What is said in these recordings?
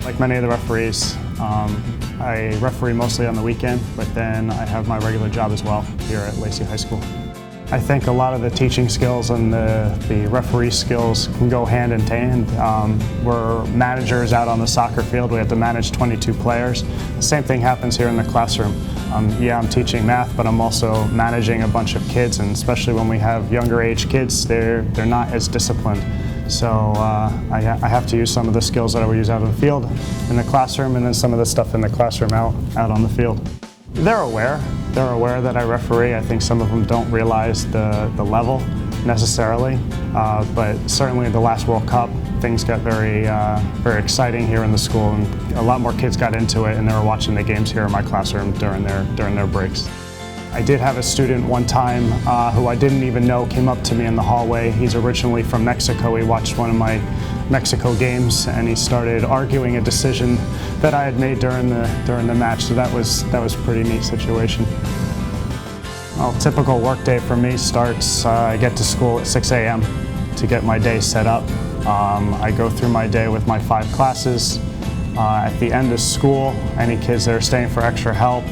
Like many of the referees, I referee mostly on the weekend, but then I have my regular job as well here at Lacey High School. I think a lot of the teaching skills and the referee skills can go hand in hand. We're managers out on the soccer field. We have to manage 22 players. The same thing happens here in the classroom. Yeah, I'm teaching math, but I'm also managing a bunch of kids, and especially when we have younger age kids, they're not as disciplined. So I have to use some of the skills that I would use out on the field in the classroom, and then some of the stuff in the classroom out on the field. They're aware that I referee. I think some of them don't realize the level necessarily, but certainly the last World Cup, things got very exciting here in the school, and a lot more kids got into it, and they were watching the games here in my classroom during their breaks. I did have a student one time who I didn't even know came up to me in the hallway. He's originally from Mexico. He watched one of my Mexico games, and he started arguing a decision that I had made during the match. So that was a pretty neat situation. Well, typical work day for me starts, I get to school at 6 a.m. to get my day set up. I go through my day with my 5 classes. At the end of school, any kids that are staying for extra help,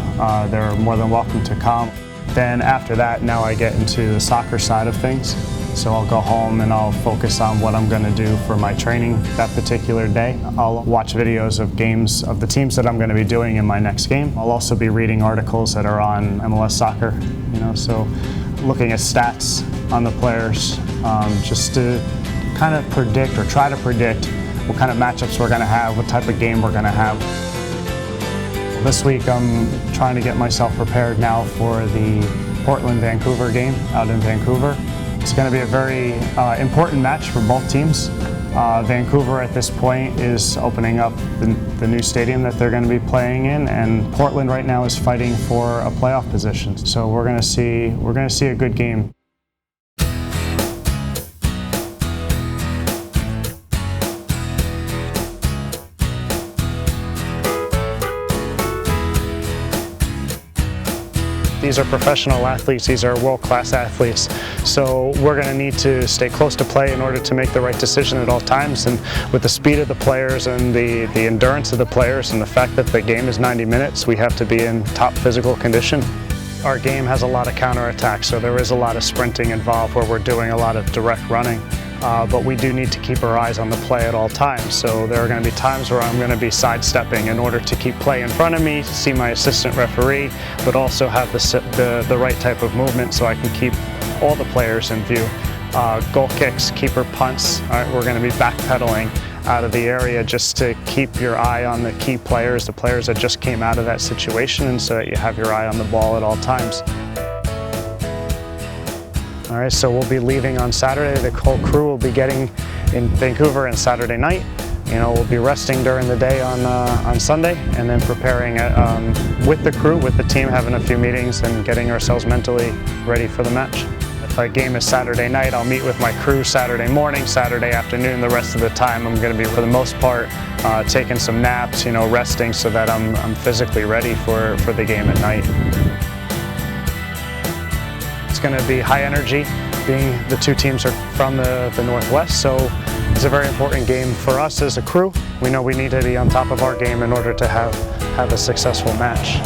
they're more than welcome to come. Then after that, now I get into the soccer side of things. So I'll go home and I'll focus on what I'm going to do for my training that particular day. I'll watch videos of games of the teams that I'm going to be doing in my next game. I'll also be reading articles that are on MLS soccer, so looking at stats on the players, just to kind of predict or try to predict what kind of matchups we're going to have, what type of game we're going to have. This week I'm trying to get myself prepared now for the Portland-Vancouver game out in Vancouver. It's going to be a very important match for both teams. Vancouver at this point is opening up the new stadium that they're going to be playing in, and Portland right now is fighting for a playoff position. So we're going to see a good game. These are professional athletes, these are world-class athletes, so we're going to need to stay close to play in order to make the right decision at all times. And with the speed of the players and the endurance of the players and the fact that the game is 90 minutes, we have to be in top physical condition. Our game has a lot of counterattack, so there is a lot of sprinting involved where we're doing a lot of direct running. But we do need to keep our eyes on the play at all times. So there are going to be times where I'm going to be sidestepping in order to keep play in front of me, see my assistant referee, but also have the right type of movement so I can keep all the players in view. Goal kicks, keeper punts, we're going to be backpedaling out of the area just to keep your eye on the key players, the players that just came out of that situation, and so that you have your eye on the ball at all times. All right, so we'll be leaving on Saturday. The whole crew will be getting in Vancouver on Saturday night. We'll be resting during the day on Sunday, and then preparing with the crew, with the team, having a few meetings and getting ourselves mentally ready for the match. If our game is Saturday night, I'll meet with my crew Saturday morning, Saturday afternoon. The rest of the time, I'm going to be, for the most part, taking some naps, resting so that I'm physically ready for the game at night. It's going to be high energy, being the two teams are from the Northwest, so it's a very important game for us as a crew. We know we need to be on top of our game in order to have a successful match.